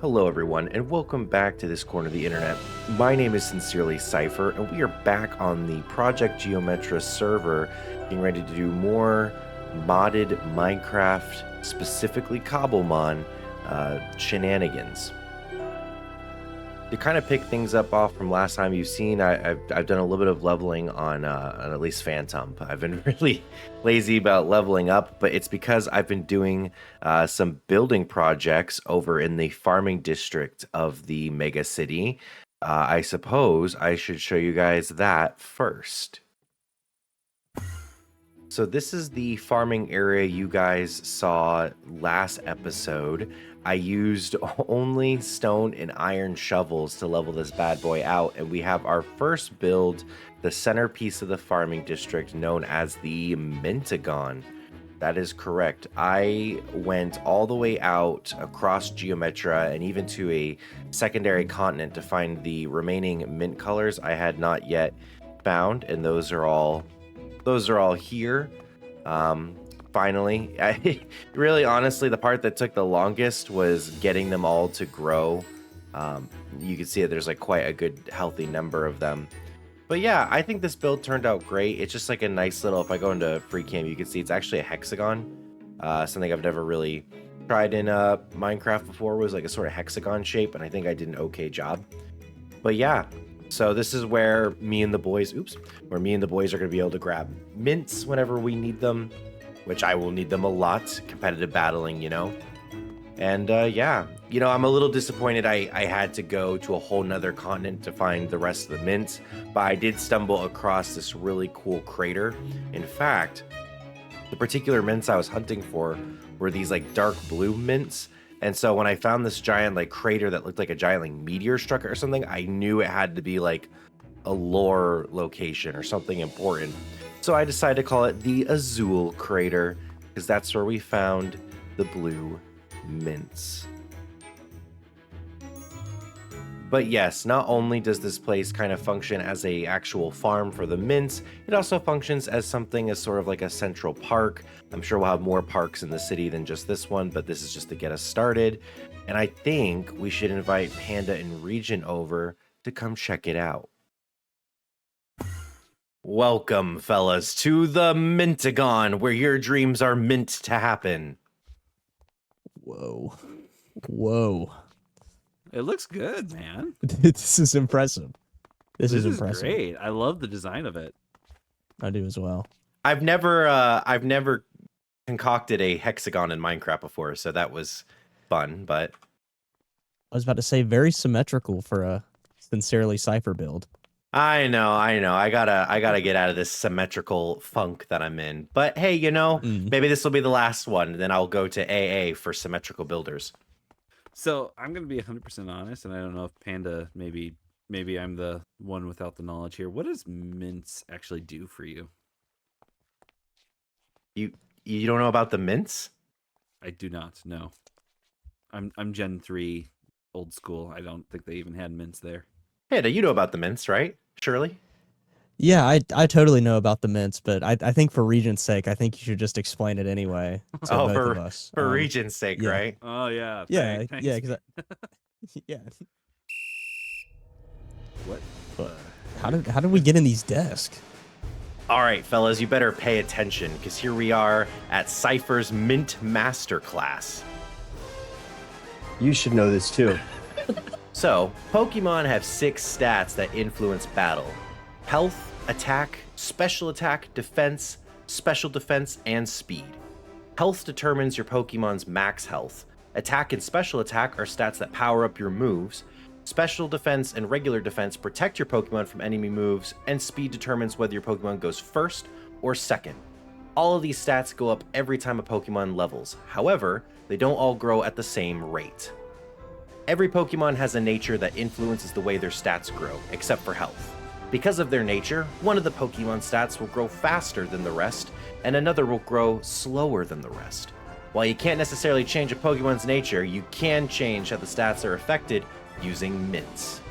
Hello everyone, and welcome back to this corner of the internet. My name is sincerely Cypher, and we are back on the Project Geometra server, getting ready to do more modded Minecraft, specifically Cobblemon, shenanigans. To kind of pick things up off from last time you've seen, I've done a little bit of leveling on at least Phantom. I've been really lazy about leveling up, but it's because I've been doing some building projects over in the farming district of the mega city. I suppose I should show you guys that first. So this is the farming area you guys saw last episode. I used only stone and iron shovels to level this bad boy out, and we have our first build, the centerpiece of the farming district, known as the Mintagon. That is correct. I went all the way out across Geometra and even to a secondary continent to find the remaining mint colors I had not yet found, and those are all here. Finally, really honestly, the part that took the longest was getting them all to grow. You can see that there's like quite a good healthy number of them. But yeah, I think this build turned out great. It's just like a nice little, if I go into free cam, you can see it's actually a hexagon. Something I've never really tried in Minecraft before was like a sort of hexagon shape, and I think I did an okay job. But yeah, so this is where me and the boys, are going to be able to grab mints whenever we need them, which I will need them a lot, competitive battling, you know. And yeah, you know, I'm a little disappointed I had to go to a whole nother continent to find the rest of the mints, but I did stumble across this really cool crater. In fact, the particular mints I was hunting for were these like dark blue mints. And so when I found this giant like crater that looked like a giant like meteor struck or something, I knew it had to be like a lore location or something important. So I decided to call it the Azul Crater, because that's where we found the blue mints. But yes, not only does this place kind of function as a actual farm for the mints, it also functions as something as sort of like a central park. I'm sure we'll have more parks in the city than just this one, but this is just to get us started. And I think we should invite Panda and Regent over to come check it out. Welcome, fellas, to the Mintagon, where your dreams are meant to happen. Whoa. It looks good, man. This is impressive. This is impressive. Great. I love the design of it. I do as well. I've never concocted a hexagon in Minecraft before, so that was fun, but I was about to say very symmetrical for a sincerely Cypher build. I know. I gotta get out of this symmetrical funk that I'm in. But hey, you know, maybe this will be the last one. Then I'll go to AA for symmetrical builders. So I'm gonna be 100% honest, and I don't know if Panda, maybe I'm the one without the knowledge here. What does mints actually do for you? You don't know about the mints? I do not know. I'm Gen 3 old school. I don't think they even had mints there. Panda, you know about the mints, right? Surely? Yeah, I totally know about the mints, but I think for Regent's sake, I think you should just explain it anyway. To both of us. For Regent's sake, yeah. right? Oh yeah. Yeah, thanks. yeah, because yeah. What? How did we get in these desks? All right, fellas, you better pay attention, because here we are at Cypher's Mint Masterclass. You should know this too. So, Pokemon have 6 stats that influence battle: health, attack, special attack, defense, special defense, and speed. Health determines your Pokemon's max health. Attack and special attack are stats that power up your moves. Special defense and regular defense protect your Pokemon from enemy moves, and speed determines whether your Pokemon goes first or second. All of these stats go up every time a Pokemon levels. However, they don't all grow at the same rate. Every Pokemon has a nature that influences the way their stats grow, except for health. Because of their nature, one of the Pokemon stats will grow faster than the rest, and another will grow slower than the rest. While you can't necessarily change a Pokemon's nature, you can change how the stats are affected using mints.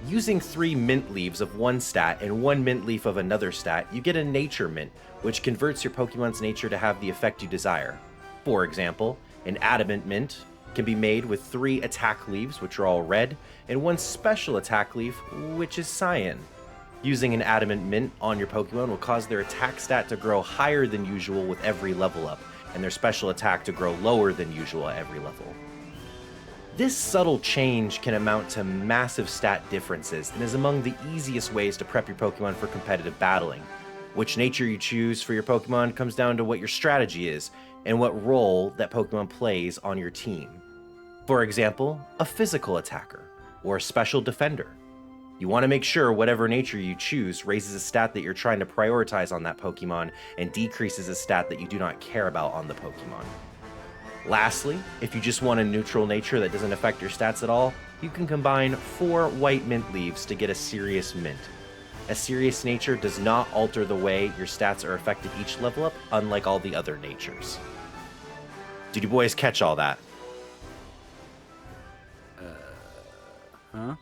Using 3 mint leaves of one stat and 1 mint leaf of another stat, you get a nature mint, which converts your Pokemon's nature to have the effect you desire. For example, an adamant mint can be made with 3 attack leaves, which are all red, and 1 special attack leaf, which is cyan. Using an adamant mint on your Pokemon will cause their attack stat to grow higher than usual with every level up, and their special attack to grow lower than usual at every level. This subtle change can amount to massive stat differences and is among the easiest ways to prep your Pokemon for competitive battling. Which nature you choose for your Pokemon comes down to what your strategy is and what role that Pokemon plays on your team. For example, a physical attacker or a special defender. You want to make sure whatever nature you choose raises a stat that you're trying to prioritize on that Pokemon and decreases a stat that you do not care about on the Pokemon. Lastly, if you just want a neutral nature that doesn't affect your stats at all, you can combine 4 white mint leaves to get a serious mint. A serious nature does not alter the way your stats are affected each level up, unlike all the other natures. Did you boys catch all that? Huh?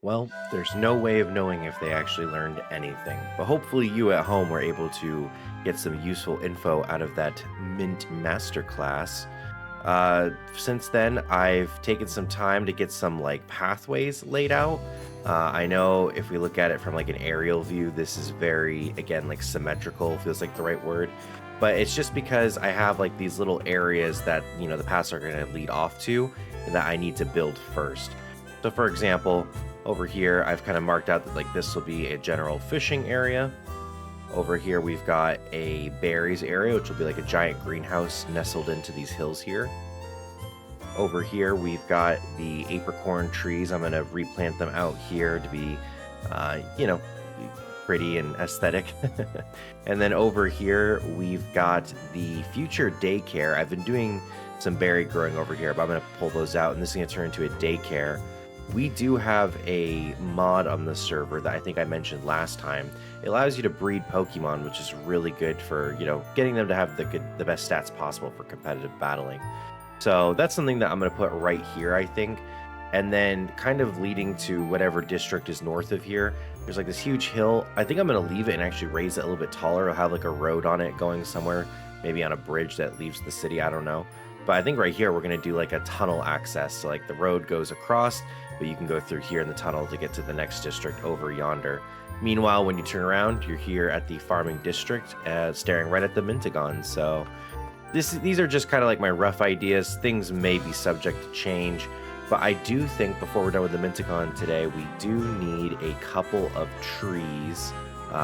Well, there's no way of knowing if they actually learned anything, but hopefully you at home were able to get some useful info out of that Mint Masterclass. Since then, I've taken some time to get some like pathways laid out. I know if we look at it from like an aerial view, this is very, again, like symmetrical, feels like the right word. But it's just because I have like these little areas that, you know, the paths are going to lead off to that I need to build first. So for example, over here, I've kind of marked out that like this will be a general fishing area. Over here, we've got a berries area, which will be like a giant greenhouse nestled into these hills here. Over here, we've got the apricorn trees. I'm going to replant them out here to be, you know, pretty and aesthetic. And then over here, we've got the future daycare. I've been doing some berry growing over here, but I'm going to pull those out, and this is going to turn into a daycare. We do have a mod on the server that I think I mentioned last time. It allows you to breed Pokemon, which is really good for, you know, getting them to have the best stats possible for competitive battling. So that's something that I'm going to put right here, I think. And then kind of leading to whatever district is north of here, there's like this huge hill. I think I'm going to leave it and actually raise it a little bit taller. I'll have like a road on it going somewhere, maybe on a bridge that leaves the city, I don't know. But I think right here, we're going to do like a tunnel access. So like the road goes across, but you can go through here in the tunnel to get to the next district over yonder. Meanwhile, when you turn around, you're here at the farming district, staring right at the Mintigons. So these are just kind of like my rough ideas. Things may be subject to change, but I do think before we're done with the Mintigon today, we do need a couple of trees,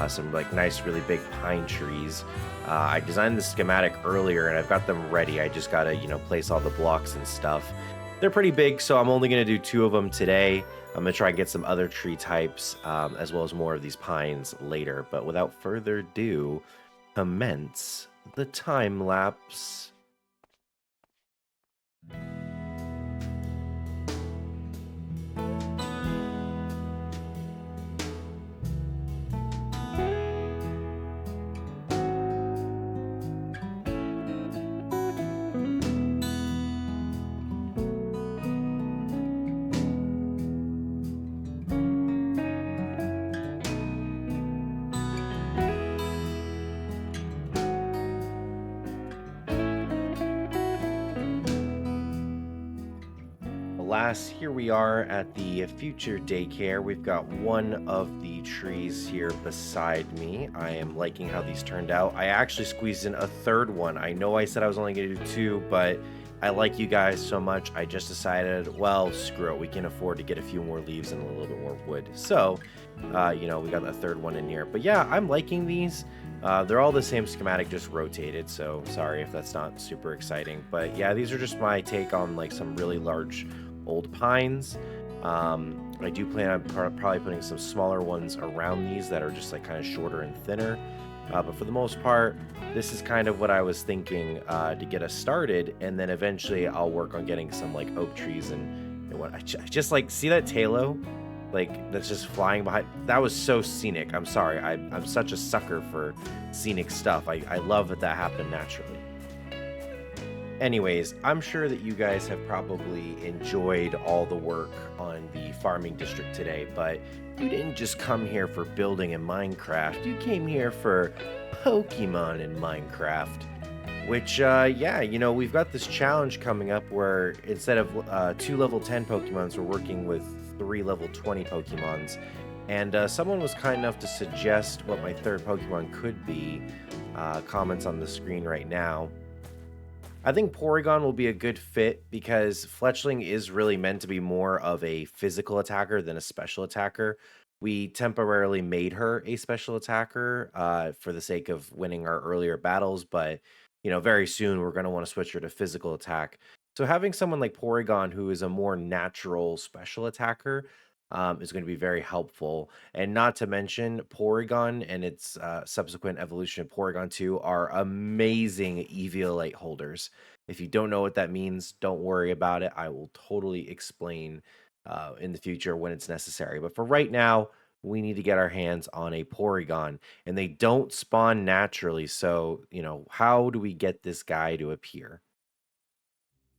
some like nice, really big pine trees. I designed the schematic earlier and I've got them ready. I just gotta, you know, place all the blocks and stuff. They're pretty big, so I'm only gonna do 2 of them today. I'm gonna try and get some other tree types, as well as more of these pines later. But without further ado, commence the time lapse. Alas, here we are at the future daycare. We've got one of the trees here beside me. I am liking how these turned out. I actually squeezed in a third one. I know I said I was only going to do 2, but I like you guys so much, I just decided, well, screw it. We can afford to get a few more leaves and a little bit more wood. So, you know, we got a third one in here. But yeah, I'm liking these. They're all the same schematic, just rotated. So sorry if that's not super exciting. But yeah, these are just my take on like some really large old pines. I do plan on probably putting some smaller ones around these that are just like kind of shorter and thinner. But for the most part, this is kind of what I was thinking to get us started, and then eventually I'll work on getting some like oak trees and what I just like see that Talo, like that's just flying behind. That was so scenic. I'm sorry, I'm such a sucker for scenic stuff. I love that happened naturally. Anyways, I'm sure that you guys have probably enjoyed all the work on the farming district today, but you didn't just come here for building in Minecraft. You came here for Pokemon in Minecraft. Which, yeah, you know, we've got this challenge coming up where instead of 2 level 10 Pokemons, we're working with 3 level 20 Pokemons. And someone was kind enough to suggest what my third Pokemon could be. Comments on the screen right now. I think Porygon will be a good fit because Fletchling is really meant to be more of a physical attacker than a special attacker. We temporarily made her a special attacker for the sake of winning our earlier battles, but you know, very soon we're going to want to switch her to physical attack. So having someone like Porygon who is a more natural special attacker is going to be very helpful. And not to mention, Porygon and its subsequent evolution, Porygon 2, are amazing Eviolite holders. If you don't know what that means, don't worry about it. I will totally explain in the future when it's necessary. But for right now, we need to get our hands on a Porygon. And they don't spawn naturally. So, you know, how do we get this guy to appear?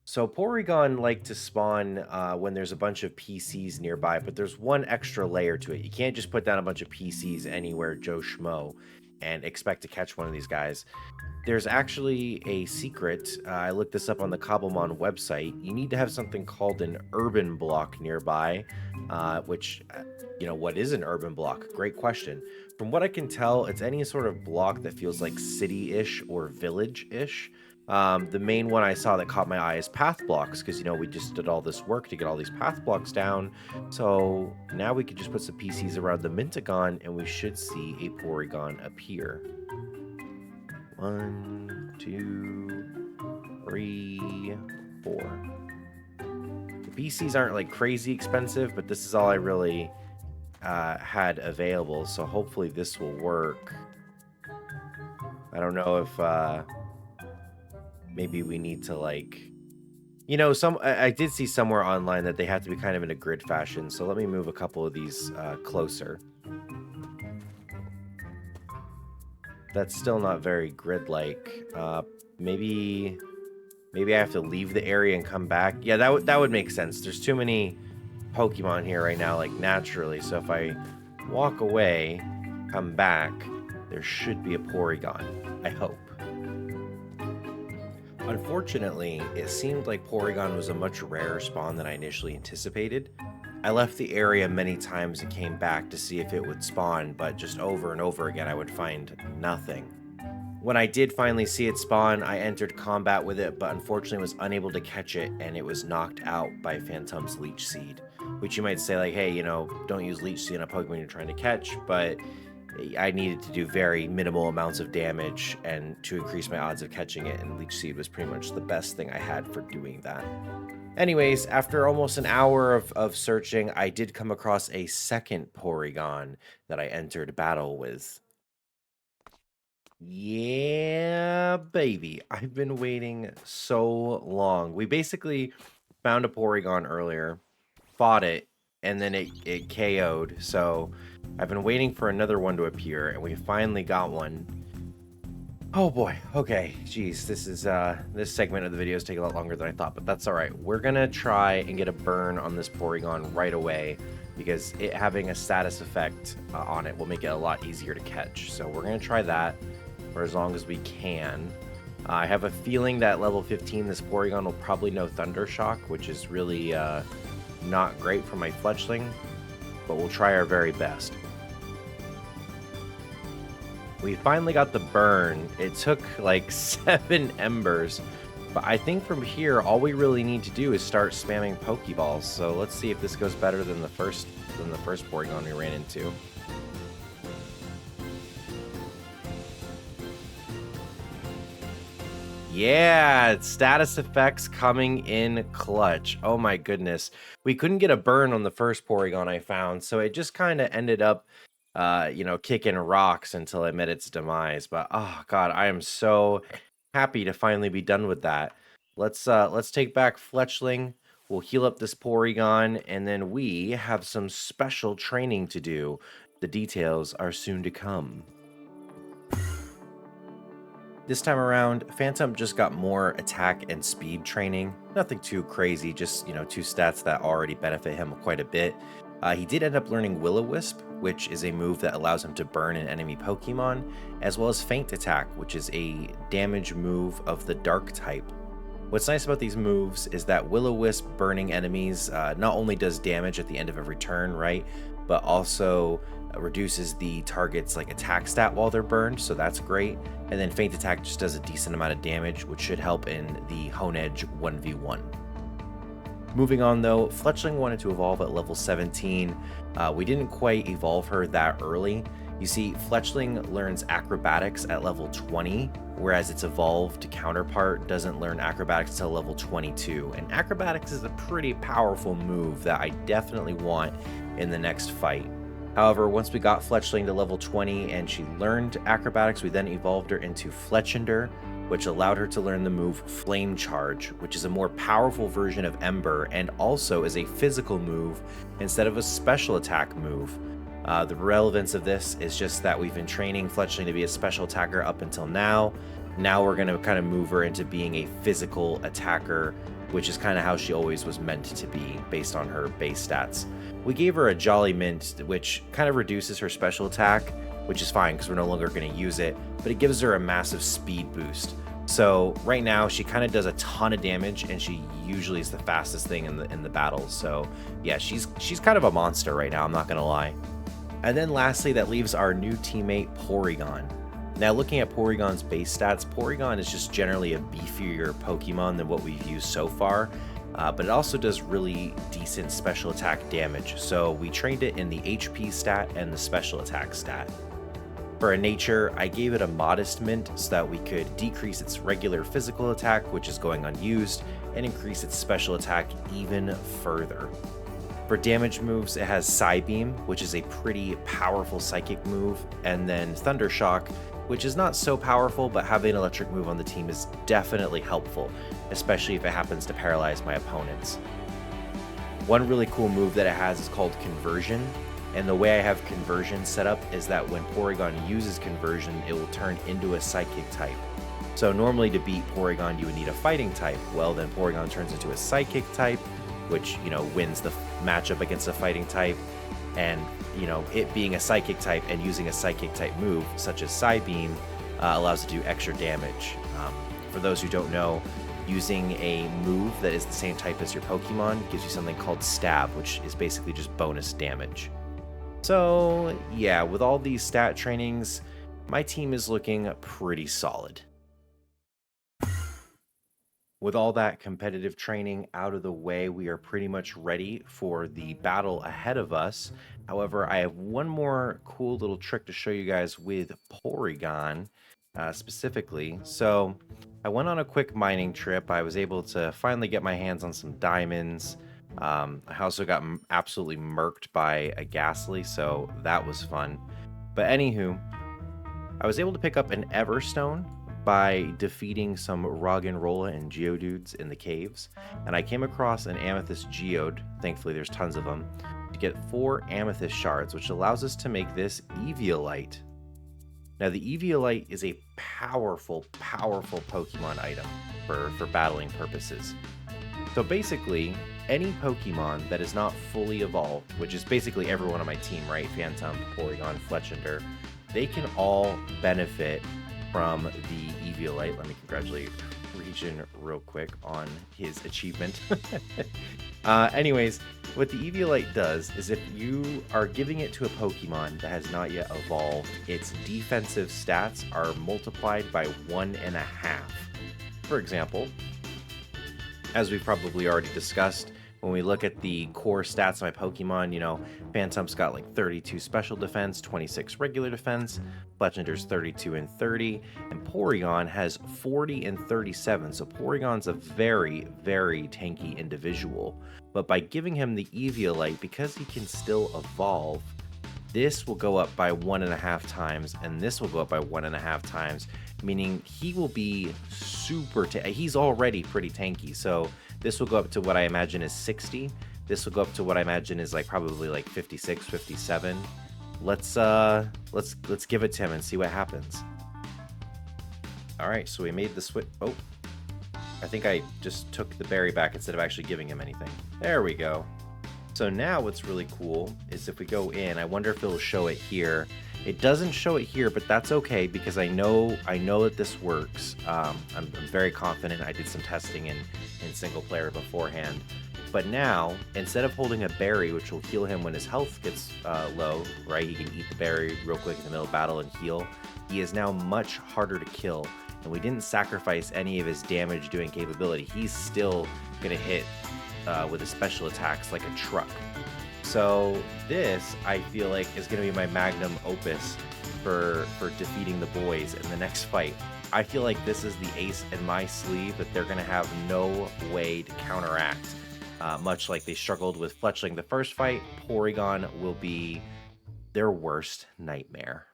So Porygon like to spawn when there's a bunch of PCs nearby, but there's one extra layer to it. You can't just put down a bunch of PCs anywhere Joe Schmo and expect to catch one of these guys. There's actually a secret. I looked this up on the Cobblemon website. You need to have something called an urban block nearby, which, you know, what is an urban block? Great question. From what I can tell, it's any sort of block that feels like city-ish or village-ish. The main one I saw that caught my eye is path blocks, because, you know, we just did all this work to get all these path blocks down. So now we could just put some PCs around the Mintagon, and we should see a Porygon appear. 1, 2, 3, 4. The PCs aren't like crazy expensive, but this is all I really had available, so hopefully this will work. I don't know if maybe we need to, like, you know, I did see somewhere online that they have to be kind of in a grid fashion, so let me move a couple of these closer. That's still not very grid-like. Maybe I have to leave the area and come back. Yeah, that would make sense. There's too many Pokemon here right now, like, naturally. So if I walk away, come back, there should be a Porygon. I hope. Unfortunately, it seemed like Porygon was a much rarer spawn than I initially anticipated. I left the area many times and came back to see if it would spawn, but just over and over again I would find nothing. When I did finally see it spawn, I entered combat with it, but unfortunately was unable to catch it, and it was knocked out by Phantom's Leech Seed. Which you might say, like, hey, you know, don't use Leech Seed on a Pokemon you're trying to catch, but I needed to do very minimal amounts of damage and to increase my odds of catching it, and Leech Seed was pretty much the best thing I had for doing that. Anyways, after almost an hour of searching, I did come across a second Porygon that I entered battle with. Yeah, baby. I've been waiting so long. We basically found a Porygon earlier, fought it, and then it KO'd. So I've been waiting for another one to appear, and we finally got one. Oh boy. Okay. Jeez, this segment of the video is taking a lot longer than I thought, but that's all right. We're gonna try and get a burn on this Porygon right away because it having a status effect on it will make it a lot easier to catch. So we're gonna try that for as long as we can. I have a feeling that level 15, this Porygon will probably know Thunder Shock, which is really not great for my Fletchling, but we'll try our very best. We finally got the burn. It took like 7 embers, but I think from here all we really need to do is start spamming Pokeballs. So let's see if this goes better than the first Porygon we ran into. Yeah, status effects coming in clutch. Oh my goodness. We couldn't get a burn on the first Porygon I found, so it just kind of ended up you know, kicking rocks until it met its demise. But oh god, I am so happy to finally be done with that. Let's take back Fletchling. We'll heal up this Porygon, and then we have some special training to do. The details are soon to come. This time around, Phantom just got more attack and speed training. Nothing too crazy, just, you know, 2 stats that already benefit him quite a bit. He did end up learning Will-O-Wisp, which is a move that allows him to burn an enemy Pokemon, as well as Feint Attack, which is a damage move of the Dark type. What's nice about these moves is that Will-O-Wisp burning enemies not only does damage at the end of every turn, right, but also reduces the target's attack stat while they're burned, so that's great. And then Feint Attack just does a decent amount of damage, which should help in the Hone Edge 1v1. Moving on though, Fletchling wanted to evolve at level 17. We didn't quite evolve her that early. You see, Fletchling learns Acrobatics at level 20, whereas its evolved counterpart doesn't learn Acrobatics until level 22. And Acrobatics is a pretty powerful move that I definitely want in the next fight. However, once we got Fletchling to level 20 and she learned Acrobatics, we then evolved her into Fletchender, which allowed her to learn the move Flame Charge, which is a more powerful version of Ember and also is a physical move instead of a special attack move. The relevance of this is just that we've been training Fletchling to be a special attacker up until now. Now we're going to kind of move her into being a physical attacker, which is kind of how she always was meant to be based on her base stats. We gave her a Jolly Mint, which kind of reduces her special attack, which is fine because we're no longer going to use it, but it gives her a massive speed boost. So right now she kind of does a ton of damage, and she usually is the fastest thing in the battles. So yeah, she's kind of a monster right now, I'm not going to lie. And then lastly, that leaves our new teammate Porygon. Now looking at Porygon's base stats, Porygon is just generally a beefier Pokemon than what we've used so far, but it also does really decent special attack damage. So we trained it in the HP stat and the special attack stat. For a nature, I gave it a modest mint so that we could decrease its regular physical attack, which is going unused, and increase its special attack even further. For damage moves, it has Psybeam, which is a pretty powerful psychic move, and then Thundershock, which is not so powerful, but having an electric move on the team is definitely helpful, especially if it happens to paralyze my opponents. One really cool move that it has is called Conversion, and the way I have Conversion set up is that when Porygon uses Conversion, it will turn into a Psychic type. So normally to beat Porygon, you would need a Fighting type. Well, then Porygon turns into a Psychic type, which, wins the matchup against a Fighting type. And, it being a Psychic type and using a Psychic type move, such as Psybeam, allows it to do extra damage. For those who don't know, using a move that is the same type as your Pokemon gives you something called Stab, which is basically just bonus damage. So, yeah, with all these stat trainings, my team is looking pretty solid. With all that competitive training out of the way, we are pretty much ready for the battle ahead of us. However, I have one more cool little trick to show you guys with Porygon specifically. So I went on a quick mining trip. I was able to finally get my hands on some diamonds. I also got absolutely murked by a Ghastly, so that was fun. But anywho, I was able to pick up an Everstone by defeating some Roggenrola and Geodudes in the caves, and I came across an Amethyst Geode, thankfully there's tons of them, to get 4 Amethyst Shards, which allows us to make this Eviolite. Now the Eviolite is a powerful Pokemon item for battling purposes. So basically, any Pokemon that is not fully evolved, which is basically everyone on my team, right? Phantom, Porygon, Fletchender, they can all benefit from the Eviolite. Let me congratulate Regen real quick on his achievement. Anyways, what the Eviolite does is if you are giving it to a Pokemon that has not yet evolved, its defensive stats are multiplied by 1.5. For example, as we've probably already discussed, when we look at the core stats of my Pokemon, Phantom's got 32 special defense, 26 regular defense, Fletchender's 32 and 30, and Porygon has 40 and 37, so Porygon's a very, very tanky individual. But by giving him the Eviolite, because he can still evolve, this will go up by 1.5 times, and this will go up by 1.5 times, meaning he will be super he's already pretty tanky, so this will go up to what I imagine is 60. This will go up to what I imagine is probably 56, 57. Let's give it to him and see what happens. All right, so we made the switch. Oh, I think I just took the berry back instead of actually giving him anything. There we go. So now what's really cool is if we go in, I wonder if it'll show it here. It doesn't show it here, but that's okay because I know that this works. I'm very confident. I did some testing in single player beforehand. But now, instead of holding a berry, which will heal him when his health gets low, right? He can eat the berry real quick in the middle of battle and heal. He is now much harder to kill. And we didn't sacrifice any of his damage doing capability. He's still going to hit with his special attacks like a truck. So this, I feel like, is going to be my magnum opus for defeating the boys in the next fight. I feel like this is the ace in my sleeve that they're going to have no way to counteract. Much like they struggled with Fletchling the first fight, Porygon will be their worst nightmare.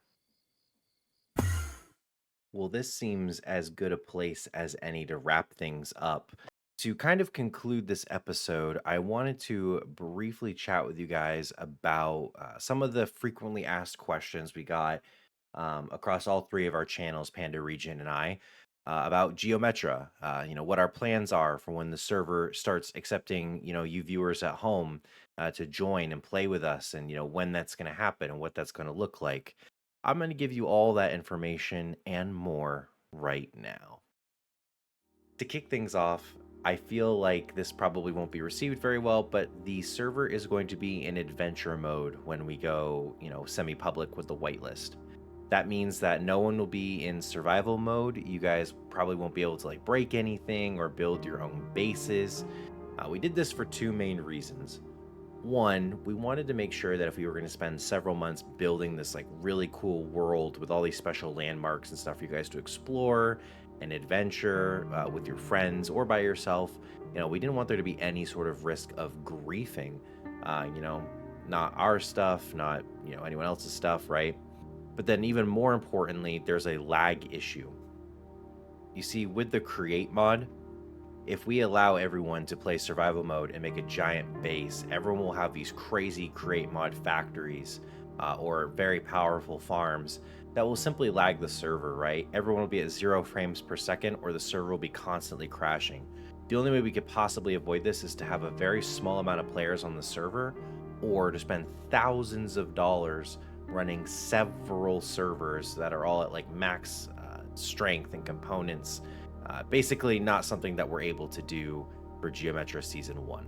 Well, this seems as good a place as any to wrap things up. To kind of conclude this episode, I wanted to briefly chat with you guys about some of the frequently asked questions we got across all three of our channels, Panda, Regent, and I, about Geometra. What our plans are for when the server starts accepting, you viewers at home to join and play with us, and when that's going to happen and what that's going to look like. I'm going to give you all that information and more right now. To kick things off, I feel like this probably won't be received very well, but the server is going to be in adventure mode when we go, semi-public with the whitelist. That means that no one will be in survival mode. You guys probably won't be able to break anything or build your own bases. We did this for two main reasons. One, we wanted to make sure that if we were going to spend several months building this really cool world with all these special landmarks and stuff for you guys to explore and adventure with your friends or by yourself, we didn't want there to be any sort of risk of griefing, not our stuff, not anyone else's stuff, right? But then even more importantly, there's a lag issue. You see, with the create mod, if we allow everyone to play survival mode and make a giant base, everyone will have these crazy create mod factories or very powerful farms that will simply lag the server, right? Everyone will be at 0 frames per second or the server will be constantly crashing. The only way we could possibly avoid this is to have a very small amount of players on the server or to spend thousands of dollars running several servers that are all at max strength and components. Basically not something that we're able to do for Geometra Season 1.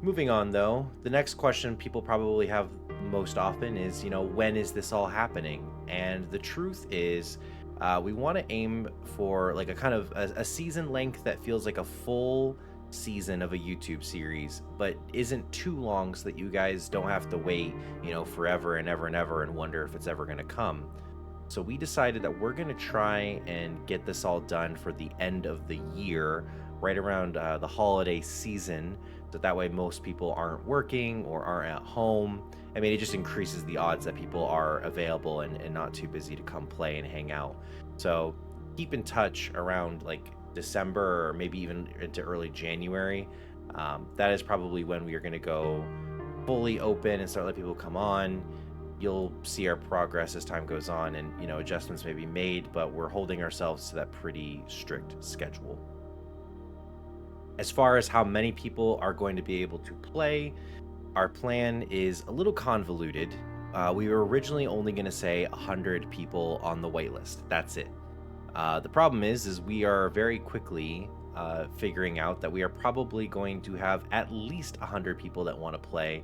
Moving on though, the next question people probably have most often is, when is this all happening? And the truth is, we want to aim for a kind of a season length that feels like a full season of a YouTube series, but isn't too long so that you guys don't have to wait, forever and ever and ever and wonder if it's ever going to come. So we decided that we're going to try and get this all done for the end of the year, right around the holiday season, so that way most people aren't working or aren't at home. I mean, it just increases the odds that people are available and not too busy to come play and hang out. So keep in touch around December or maybe even into early January. That is probably when we are going to go fully open and start letting people come on. You'll see our progress as time goes on and adjustments may be made, but we're holding ourselves to that pretty strict schedule. As far as how many people are going to be able to play, our plan is a little convoluted. We were originally only going to say 100 people on the waitlist. That's it. The problem is we are very quickly figuring out that we are probably going to have at least 100 people that want to play,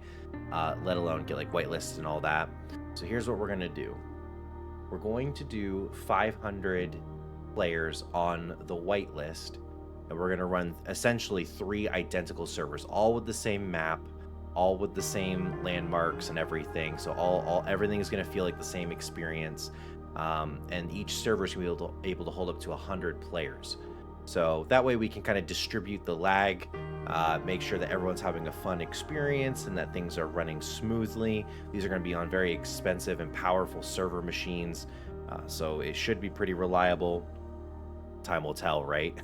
let alone get whitelists and all that. So here's what we're going to do. We're going to do 500 players on the whitelist, and we're going to run essentially 3 identical servers, all with the same map, all with the same landmarks and everything. So everything is going to feel like the same experience. And each server is going to be able to hold up to 100 players. So that way we can kind of distribute the lag, make sure that everyone's having a fun experience and that things are running smoothly. These are going to be on very expensive and powerful server machines, so it should be pretty reliable. Time will tell, right?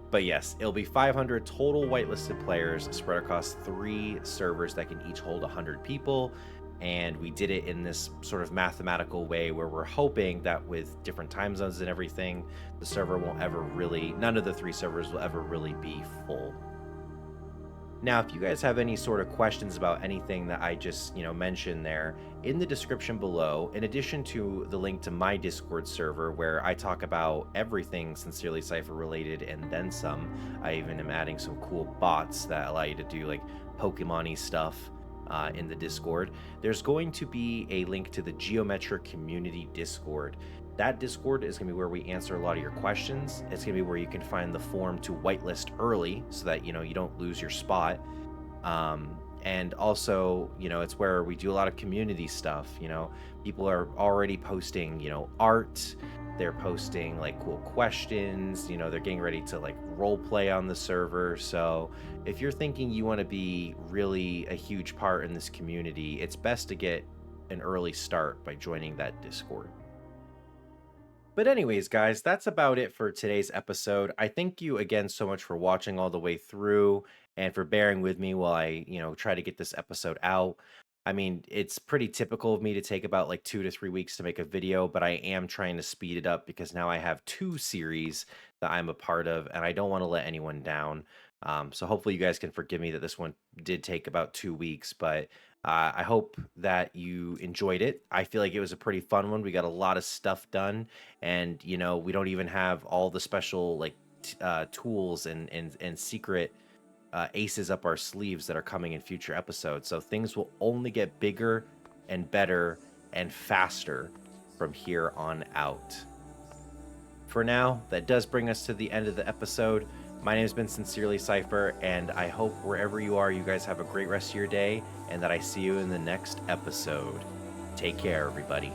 But yes, it'll be 500 total whitelisted players spread across 3 servers that can each hold 100 people. And we did it in this sort of mathematical way where we're hoping that with different time zones and everything, none of the 3 servers will ever really be full. Now, if you guys have any sort of questions about anything that I just, mentioned there, in the description below, in addition to the link to my Discord server where I talk about everything Sincerely Cypher related and then some, I even am adding some cool bots that allow you to do like Pokemon-y stuff in the Discord. There's going to be a link to the Geometra community Discord. That Discord is going to be where we answer a lot of your questions. It's going to be where you can find the form to whitelist early so that, you don't lose your spot. And also, it's where we do a lot of community stuff. People are already posting, art. They're posting like cool questions. They're getting ready to like role play on the server. So if you're thinking you want to be really a huge part in this community, it's best to get an early start by joining that Discord. But anyways, guys, that's about it for today's episode. I thank you again so much for watching all the way through and for bearing with me while I, try to get this episode out. I mean, it's pretty typical of me to take about like 2 to 3 weeks to make a video, but I am trying to speed it up because now I have 2 series that I'm a part of, and I don't want to let anyone down. So hopefully you guys can forgive me that this one did take about 2 weeks, but I hope that you enjoyed it. I feel like it was a pretty fun one. We got a lot of stuff done, and we don't even have all the special like tools and secret aces up our sleeves that are coming in future episodes. So things will only get bigger and better and faster from here on out. For now, that does bring us to the end of the episode. My name has been Sincerely Cypher, and I hope wherever you are, you guys have a great rest of your day, and that I see you in the next episode. Take care, everybody.